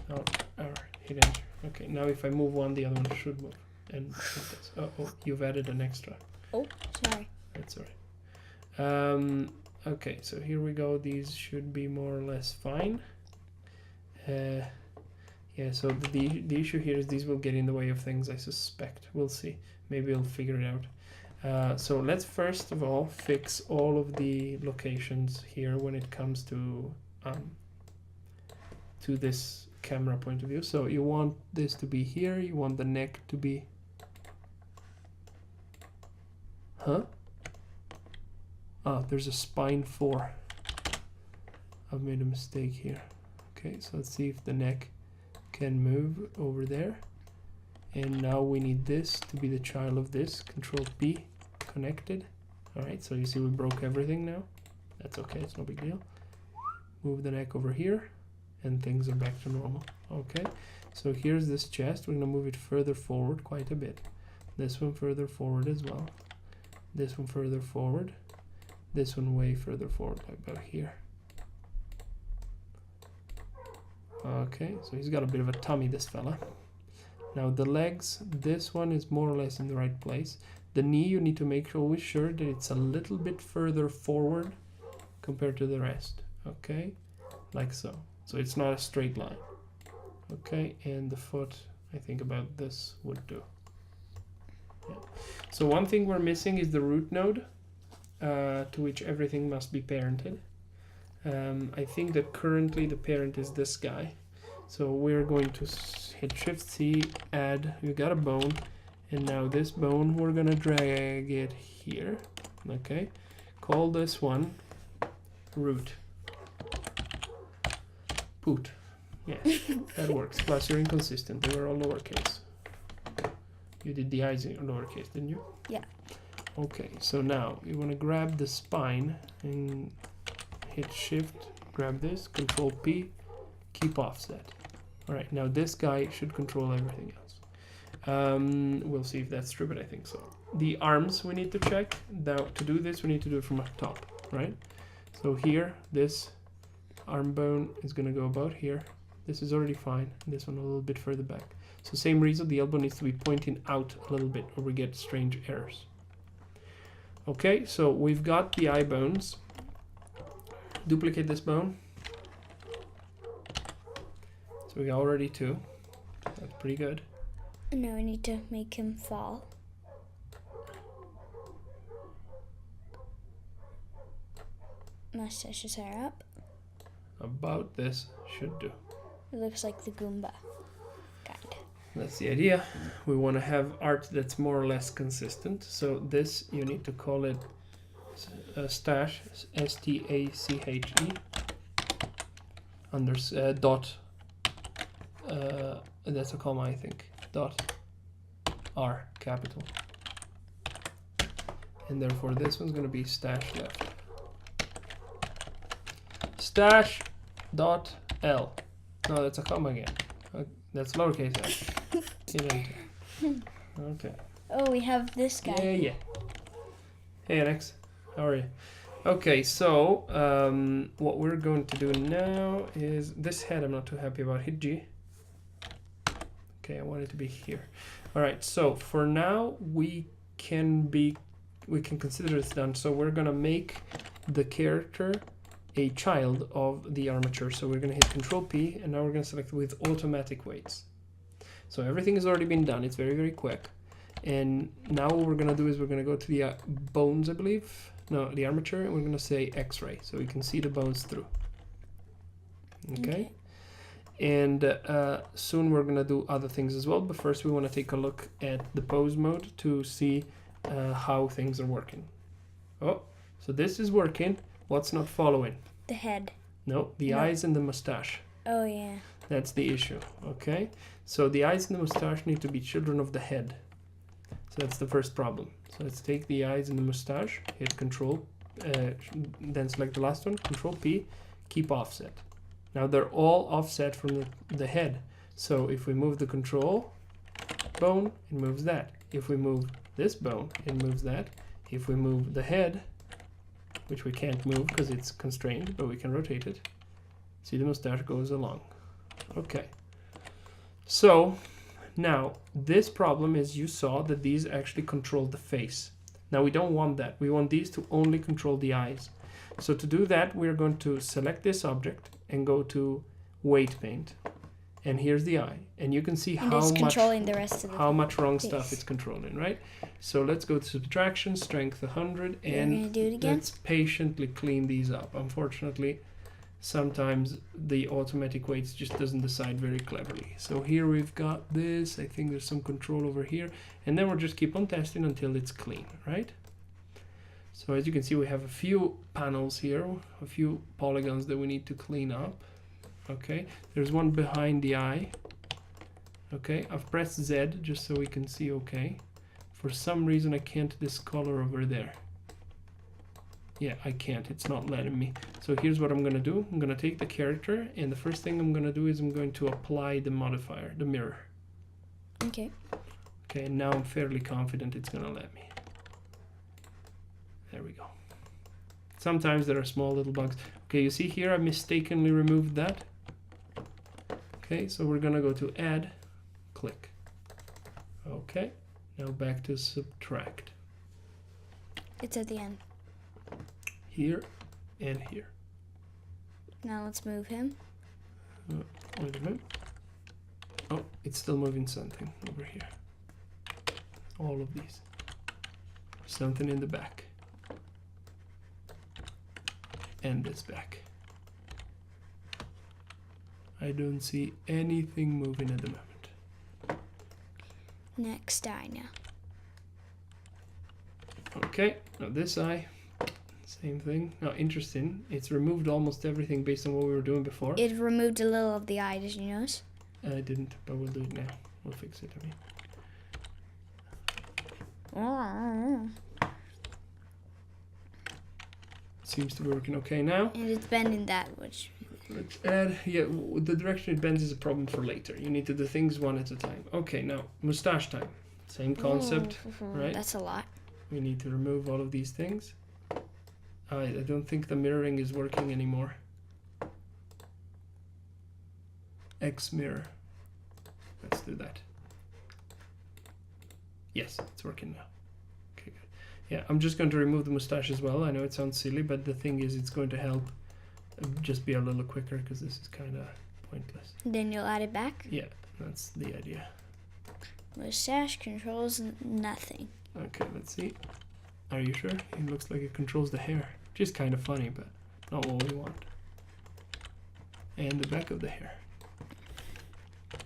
hit enter. Okay, now if I move one, the other one should move. And it does. Oh, you've added an extra. Oh, sorry. That's alright. Okay, so here we go. These should be more or less fine. Yeah, so the issue here is these will get in the way of things, I suspect. We'll see. Maybe we'll figure it out. So let's first of all fix all of the locations here when it comes to this camera point of view. So you want this to be here. You want the neck to be... Huh? Ah, there's a spine 4. I've made a mistake here. Okay, so let's see if the neck can move over there. And now we need this to be the child of this. Control P, connected. Alright, so you see we broke everything now. That's okay, it's no big deal. Move the neck over here and things are back to normal. Okay, so here's this chest. We're gonna move it further forward quite a bit. This one further forward as well. This one further forward. This one way further forward, like about here. Okay, so he's got a bit of a tummy, this fella. Now the legs, this one is more or less in the right place. The knee, you need to make always sure that it's a little bit further forward compared to the rest. Okay, like so. So it's not a straight line. Okay, and the foot, I think about this would do. Yeah. So one thing we're missing is the root node, to which everything must be parented. I think that currently the parent is this guy. So we're going to hit Shift C, add, we got a bone, and now this bone we're gonna drag it here. Okay, call this one root. Poot. Yes, that works. Plus you're inconsistent, they were all lowercase. You did the eyes in lowercase, didn't you? Yeah. Okay, so now you want to grab the spine and hit Shift, grab this, Control P, keep offset. Alright, now this guy should control everything else. We'll see if that's true, but I think so. The arms we need to check. Now to do this, we need to do it from up top, right? So here, this arm bone is going to go about here. This is already fine. This one a little bit further back. So same reason, the elbow needs to be pointing out a little bit or we get strange errors. Okay, so we've got the eye bones. Duplicate this bone. So we got already 2. That's pretty good. And now we need to make him fall. Mustaches are up. About this should do. It looks like the Goomba. Kind. That's the idea. We want to have art that's more or less consistent. So this, you need to call it stash, S-T-A-C-H-E, under dot, that's a comma I think, dot R, capital. And therefore this one's going to be stash left. Stash dot L. No, that's a comma again. That's lowercase l. Hit enter. Okay. Oh, we have this guy. Yeah. Hey, Alex. How are you? Okay, so what we're going to do now is this head I'm not too happy about. Hit G. Okay, I want it to be here. All right, so for now we can consider this done. So we're gonna make the character a child of the armature. So we're gonna hit Control P, and now we're gonna select with automatic weights. So everything has already been done. It's very, very quick. And now what we're gonna do is we're gonna go to the bones, I believe. No, the armature, and we're gonna say X-ray, so we can see the bones through. Okay. And soon we're gonna do other things as well, but first we want to take a look at the pose mode to see how things are working. Oh, so this is working. What's not following? The head. No, the eyes and the mustache. Oh yeah. That's the issue. Okay, so the eyes and the mustache need to be children of the head. So that's the first problem. So let's take the eyes and the mustache, hit Control, then select the last one, Control P, keep offset. Now they're all offset from the head. So if we move the control bone, it moves that. If we move this bone, it moves that. If we move the head, which we can't move because it's constrained, but we can rotate it, see the mustache goes along. Okay, So now this problem is you saw that these actually control the face. Now we don't want that. We want these to only control the eyes. So to do that, we're going to select this object and go to weight paint. And here's the eye. And you can see And how it's much controlling the rest of the how much wrong face. stuff it's controlling, right? So let's go to subtraction, strength 100, You're and gonna do it again? let's patiently clean these up. Unfortunately, sometimes the automatic weights just doesn't decide very cleverly. So here we've got this. I think there's some control over here. And then we'll just keep on testing until it's clean, right? So as you can see, we have a few panels here, a few polygons that we need to clean up. Okay, there's one behind the eye. Okay, I've pressed Z just so we can see okay. For some reason I can't discolor over there. Yeah, I can't, it's not letting me. So here's what I'm gonna do. I'm gonna take the character, and the first thing I'm gonna do is I'm going to apply the modifier, the mirror. Okay. Okay, and now I'm fairly confident it's gonna let me. There we go. Sometimes there are small little bugs. Okay, you see here I mistakenly removed that. Okay, so we're gonna go to add, click. Okay, now back to subtract. It's at the end. Here and here. Now let's move him. Wait a minute. Oh, it's still moving something over here. All of these. Something in the back. And this back. I don't see anything moving at the moment. Next eye now. Okay, now this eye, same thing. Now interesting, it's removed almost everything based on what we were doing before. It removed a little of the eye, did you notice? I didn't, but we'll do it now. We'll fix it, Seems to be working okay now. And it's bending that, which... Let's add, yeah, the direction it bends is a problem for later. You need to do things one at a time. Okay, now, mustache time. Same concept, right? That's a lot. We need to remove all of these things. I don't think the mirroring is working anymore. X mirror. Let's do that. Yes, it's working now. Okay, good. Yeah, I'm just going to remove the mustache as well. I know it sounds silly, but the thing is it's going to help just be a little quicker because this is kind of pointless. Then you'll add it back. Yeah, that's the idea. Mustache controls nothing. Okay, let's see. Are you sure? It looks like it controls the hair. Which is kind of funny, but not what we want. And the back of the hair.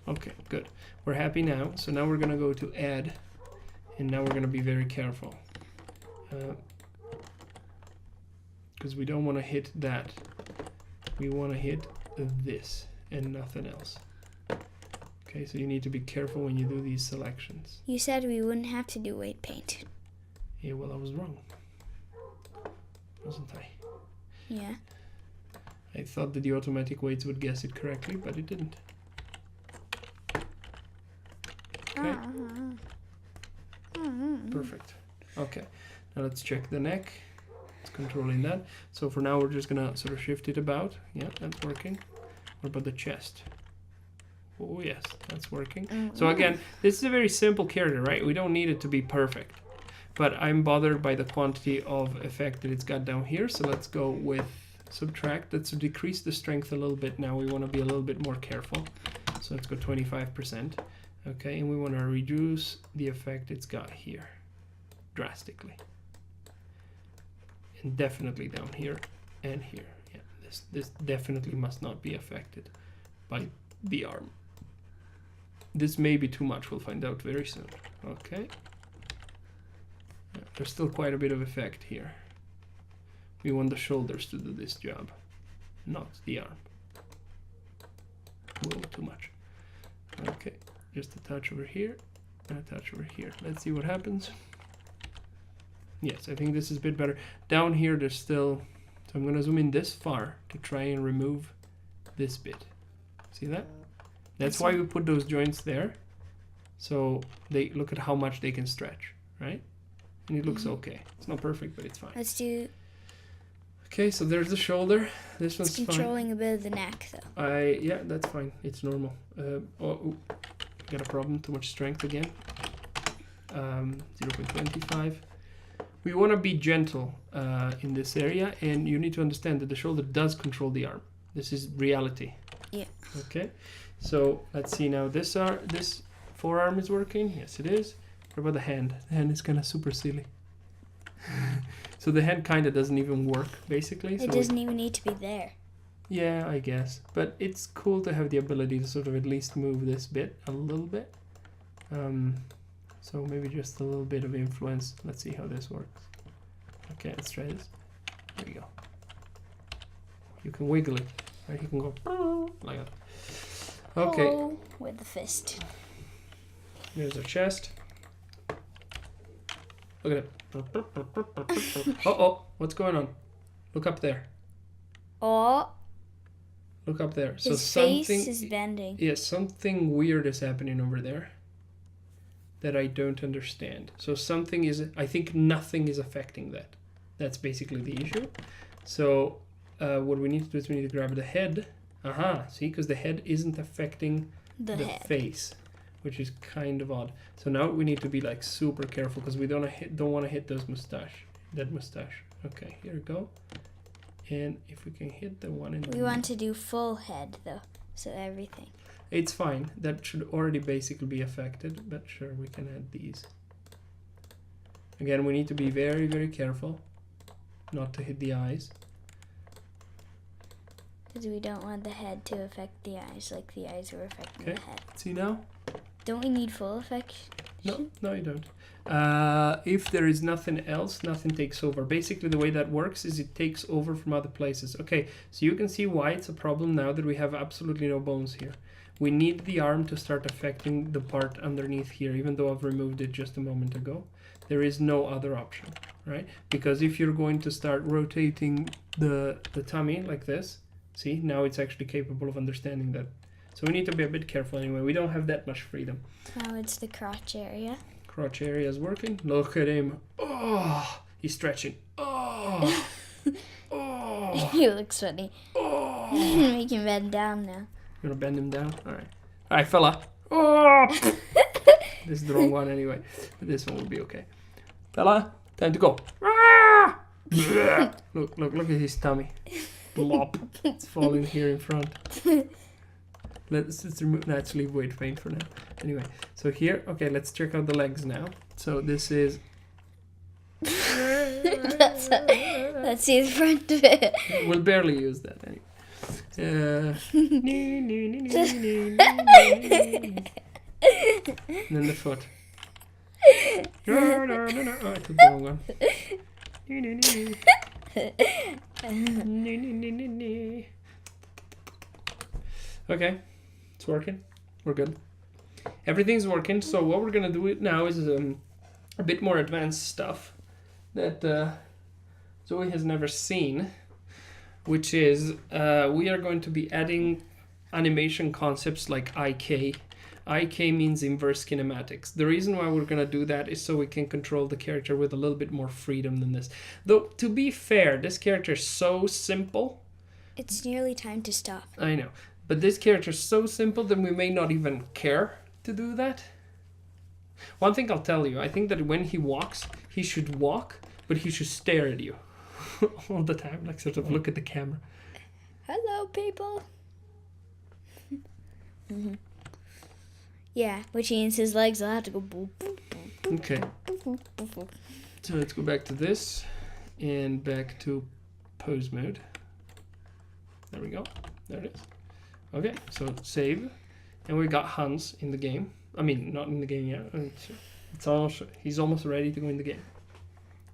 Okay, good. We're happy now. So now we're going to go to add. And now we're going to be very careful. Because we don't want to hit that. We want to hit this and nothing else. Okay, so you need to be careful when you do these selections. You said we wouldn't have to do weight paint. Yeah, well, I was wrong. Wasn't I? Yeah. I thought that the automatic weights would guess it correctly, but it didn't. Okay. Perfect. Okay. Now let's check the neck. It's controlling that. So for now, we're just gonna sort of shift it about. Yeah, that's working. What about the chest? Oh yes, that's working. So again, this is a very simple character, right? We don't need it to be perfect. But I'm bothered by the quantity of effect that it's got down here. So let's go with subtract. Let's decrease the strength a little bit now. We want to be a little bit more careful. So let's go 25%. Okay, and we want to reduce the effect it's got here drastically. And definitely down here and here. Yeah, this definitely must not be affected by the arm. This may be too much. We'll find out very soon. Okay. Yeah, there's still quite a bit of effect here. We want the shoulders to do this job, not the arm. Whoa, too much. Okay, just a touch over here and a touch over here. Let's see what happens. Yes, I think this is a bit better. Down here, there's still... So I'm going to zoom in this far to try and remove this bit. See that? That's why we put those joints there. So they look at how much they can stretch, right? And it looks okay. It's not perfect, but it's fine. Let's do... Okay, so there's the shoulder. This one's It's controlling a bit of the neck, though. Yeah, that's fine. It's normal. Got a problem. Too much strength again. 0.25. We want to be gentle in this area, and you need to understand that the shoulder does control the arm. This is reality. Yeah. Okay. So let's see now. This forearm is working. Yes, it is. What about the hand? The hand is kind of super silly. So the hand kind of doesn't even work, basically. It doesn't even need to be there. Yeah, I guess. But it's cool to have the ability to sort of at least move this bit a little bit. So maybe just a little bit of influence. Let's see how this works. Okay, let's try this. There we go. You can wiggle it. Right? You can go like that. Okay. Oh, with the fist. There's our chest. Look at it. Uh-oh. What's going on? Look up there. Oh. Look up there. His so something face is bending. Yeah, something weird is happening over there that I don't understand. So something is, I think nothing is affecting that. That's basically the issue. So what we need to do is we need to grab the head. Aha, see, because the head isn't affecting the face, which is kind of odd. So now we need to be like super careful because we don't want to hit that mustache. Okay, here we go. And if we can hit the one in the We want to do full head though, so everything. It's fine. That should already basically be affected, but sure, we can add these. Again, we need to be very, very careful not to hit the eyes. Because we don't want the head to affect the eyes like the eyes were affecting the head. See now? Don't we need full effect? No, you don't. If there is nothing else, nothing takes over. Basically, the way that works is it takes over from other places. Okay, so you can see why it's a problem now that we have absolutely no bones here. We need the arm to start affecting the part underneath here, even though I've removed it just a moment ago. There is no other option, right? Because if you're going to start rotating the tummy like this, see, now it's actually capable of understanding that. So we need to be a bit careful anyway. We don't have that much freedom. Now it's the crotch area. Crotch area is working. Look at him. Oh, he's stretching. Oh, oh. He looks funny. Oh. We can bend down now. You want to bend him down? All right, fella. Oh. This is the wrong one anyway. This one will be okay. Fella, time to go. Ah! Look at his tummy. Blop. It's falling here in front. Let's remove. Let's leave weight paint for now. Anyway, so here, okay, let's check out the legs now. So this is. Let's see the front of it. We'll barely use that anyway. And then the foot. No, I took the wrong one. Okay, it's working. We're good. Everything's working. So what we're gonna do now is a bit more advanced stuff that Zoe has never seen, which is we are going to be adding animation concepts like IK. IK means inverse kinematics. The reason why we're going to do that is so we can control the character with a little bit more freedom than this. Though, to be fair, this character is so simple. It's nearly time to stop. I know. But this character is so simple that we may not even care to do that. One thing I'll tell you, I think that when he walks, he should walk, but he should stare at you all the time, like sort of look at the camera. Hello, people. Mm-hmm. Yeah, which means his legs will have to go boop, boop, boop. Okay. So let's go back to this and back to pose mode. There we go. There it is. Okay, so save. And we got Hans in the game. I mean, not in the game yet. It's almost, he's almost ready to go in the game.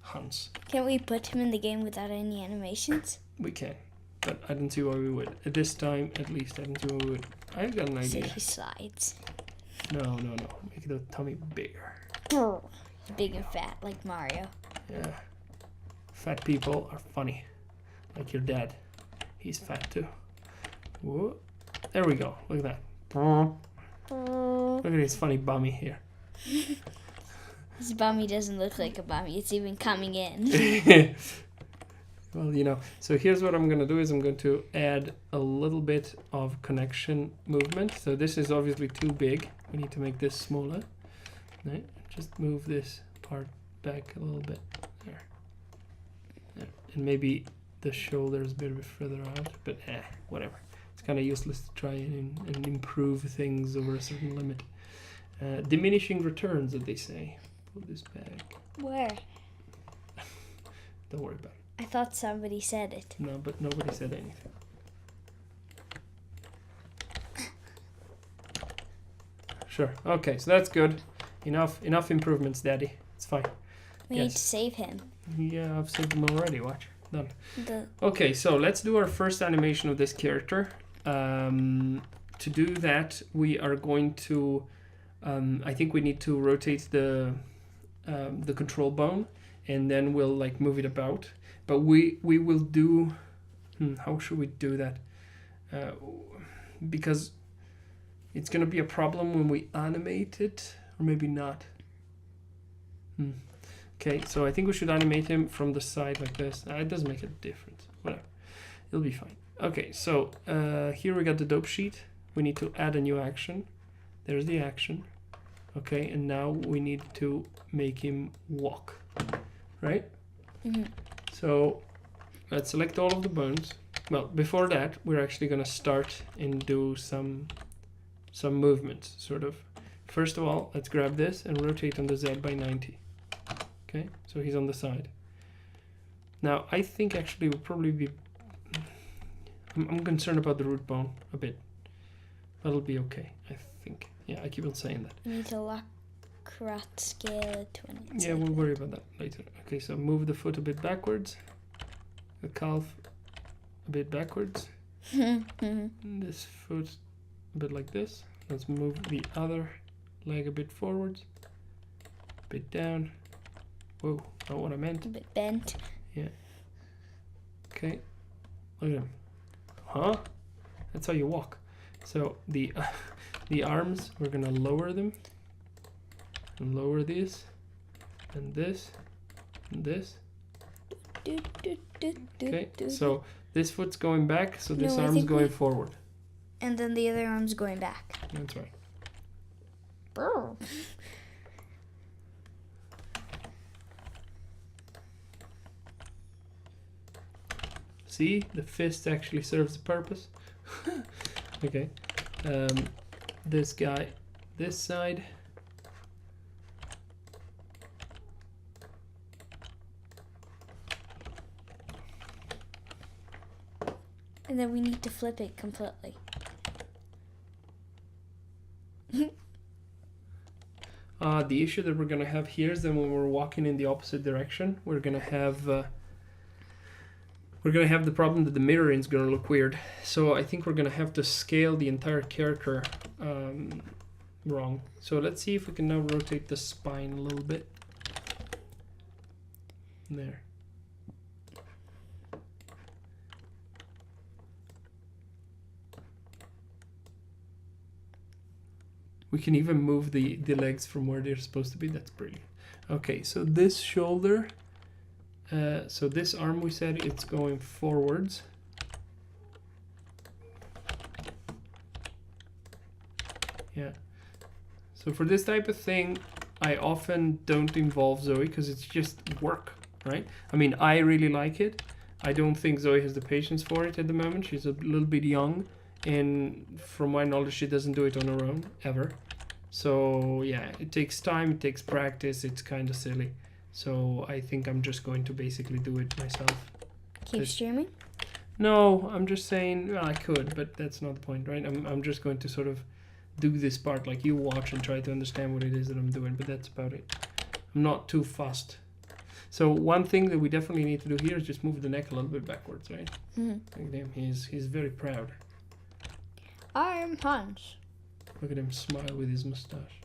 Hans. Can't we put him in the game without any animations? We can. But I don't see why we would. At this time, at least, I don't see why we would. I've got an idea. So he slides. No. Make the tummy bigger. Big and fat, like Mario. Yeah. Fat people are funny. Like your dad. He's fat too. Whoa. There we go. Look at that. Look at his funny bummy here. His bummy doesn't look like a bummy. It's even coming in. Well, you know, so here's what I'm going to do is I'm going to add a little bit of connection movement. So this is obviously too big. We need to make this smaller. Right? Just move this part back a little bit. There. There. And maybe the shoulder is a bit further out, but whatever. It's kind of useless to try and improve things over a certain limit. Diminishing returns, as they say. Pull this back. Where? Don't worry about it. I thought somebody said it. No, but nobody said anything. Sure. Okay, so that's good. Enough improvements, Daddy. It's fine. We need to save him. Yeah, I've saved him already. Watch. Done. Okay, so let's do our first animation of this character. To do that, we are going to... I think we need to rotate the control bone, and then we'll like move it about. But we will do... how should we do that? Because it's going to be a problem when we animate it, or maybe not. Okay, so I think we should animate him from the side like this. It doesn't make a difference. Whatever. It'll be fine. Okay, so here we got the dope sheet. We need to add a new action. There's the action. Okay, and now we need to make him walk. Right? Mm-hmm. So let's select all of the bones. Well, before that, we're actually going to start and do some movements, sort of. First of all, let's grab this and rotate on the Z by 90. Okay, so he's on the side. Now, I think actually we'll probably be... I'm concerned about the root bone a bit. That'll be okay, I think. Yeah, I keep on saying that. We need to lock rat scale it to an Yeah, we'll worry about that later. Okay, so move the foot a bit backwards. The calf a bit backwards. This foot a bit like this. Let's move the other leg a bit forwards. A bit down. Whoa, not what I meant. A bit bent. Yeah. Okay. Look at him. Huh? That's how you walk. So the arms, we're gonna lower them. And lower these. And this. And this. Okay, so this foot's going back, so this arm's going forward. And then the other arm's going back. That's right. Brr. See, the fist actually serves a purpose. Okay. This guy, this side. And then we need to flip it completely. The issue that we're going to have here is that when we're walking in the opposite direction, we're going to have the problem that the mirroring is going to look weird. So I think we're going to have to scale the entire character wrong. So let's see if we can now rotate the spine a little bit. There. We can even move the legs from where they're supposed to be. That's brilliant. Okay, so this shoulder, so this arm we said it's going forwards. Yeah. So for this type of thing, I often don't involve Zoe because it's just work, right? I mean, I really like it. I don't think Zoe has the patience for it at the moment. She's a little bit young. And from my knowledge, she doesn't do it on her own, ever. So, yeah, it takes time, it takes practice, it's kind of silly. So, I think I'm just going to basically do it myself. Keep streaming? No, I'm just saying, well, I could, but that's not the point, right? I'm just going to sort of do this part, like you watch and try to understand what it is that I'm doing, but that's about it. I'm not too fussed. So, one thing that we definitely need to do here is just move the neck a little bit backwards, right? Mm-hmm. Look at him, he's very proud. Arm punch. Look at him smile with his mustache.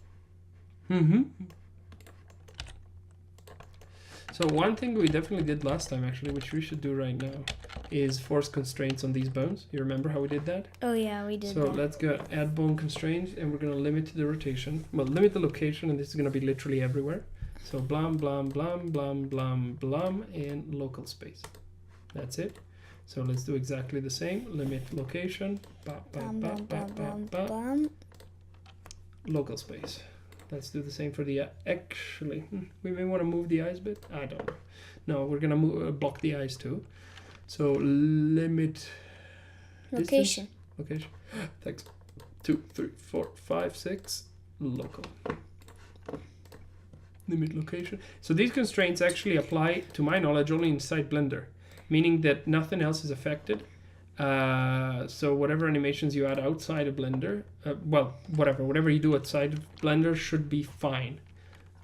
So one thing we definitely did last time, actually, which we should do right now, is force constraints on these bones. You remember how we did that? Oh yeah, we did so that. Let's go add bone constraints, and we're going to limit the rotation. Well, limit the location, and this is going to be literally everywhere. So blum, blum, blum, blum, blum, blum, and local space. That's it. So let's do exactly the same. Limit location. Local space. Let's do the same for the actually. We may want to move the eyes a bit. I don't know. No, we're gonna block the eyes too. So limit Location. Location. Thanks. 2, 3, 4, 5, 6. Local. Limit location. So these constraints actually apply, to my knowledge, only inside Blender, meaning that nothing else is affected. So whatever animations you add outside of Blender, whatever you do outside of Blender should be fine.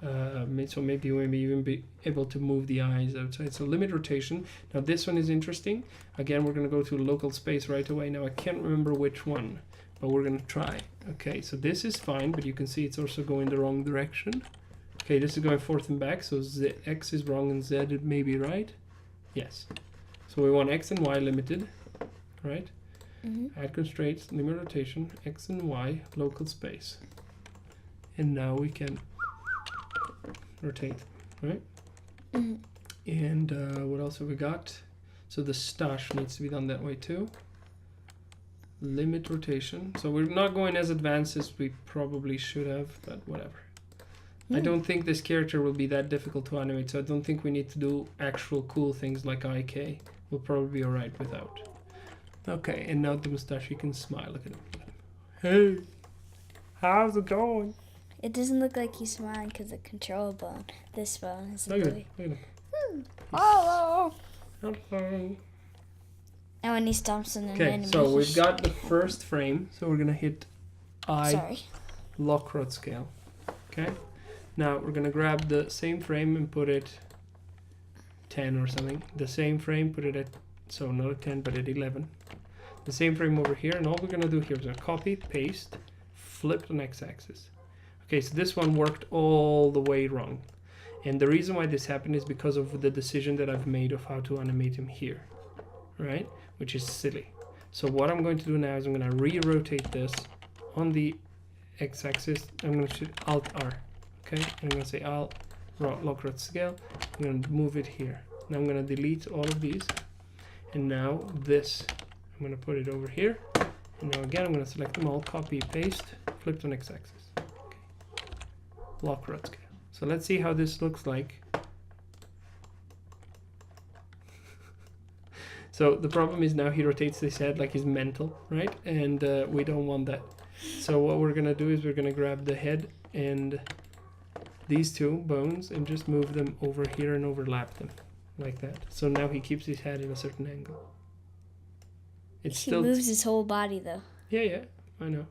So maybe you may even be able to move the eyes outside. So limit rotation. Now this one is interesting. Again, we're going to go to local space right away. Now I can't remember which one, but we're going to try. Okay, so this is fine, but you can see it's also going the wrong direction. Okay, this is going forth and back, so X is wrong and Z it may be right. Yes. So we want X and Y limited, right? Add constraints, limit rotation, X and Y, local space. And now we can rotate, right? And what else have we got? So the stash needs to be done that way too. Limit rotation. So we're not going as advanced as we probably should have, but whatever. I don't think this character will be that difficult to animate, so I don't think we need to do actual cool things like IK. We'll probably be alright without. Okay, and now the mustache, you can smile. Look at him. Hey, how's it going? It doesn't look like he's smiling because the control bone, this bone, isn't Look at doing. him. Oh. Hello. And when he stomps in an Okay, enemy, so we've got the first frame, so we're gonna hit I lock rod scale. Okay, now we're gonna grab the same frame and put it 10 or something. The same frame, put it at, so not at 10 but at 11. The same frame over here, and all we're gonna do here is gonna copy, paste, flip on x-axis. Okay, so this one worked all the way wrong, and the reason why this happened is because of the decision that I've made of how to animate him here, right? Which is silly. So what I'm going to do now is I'm going to re-rotate this on the x-axis. I'm going to shoot Alt-R, okay? I'm going to say Alt, lock rod scale. I'm going to move it here. Now I'm going to delete all of these, and now this, I'm going to put it over here. And now again, I'm going to select them all, copy, paste, flip to x-axis. Okay. Lock rod scale. So let's see how this looks like. So the problem is now he rotates his head like he's mental, right? And we don't want that. So what we're gonna do is we're gonna grab the head and these two bones and just move them over here and overlap them like that. So now he keeps his head in a certain angle. He moves his whole body though. Yeah, I know.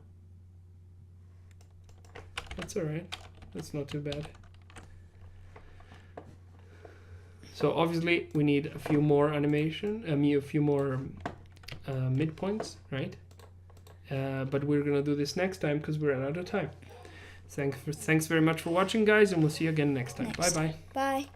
That's alright. That's not too bad. So obviously we need a few more animation, a few more midpoints, right? But we're gonna do this next time because we're out of time. Thanks very much for watching, guys, and we'll see you again next time. Bye. Bye.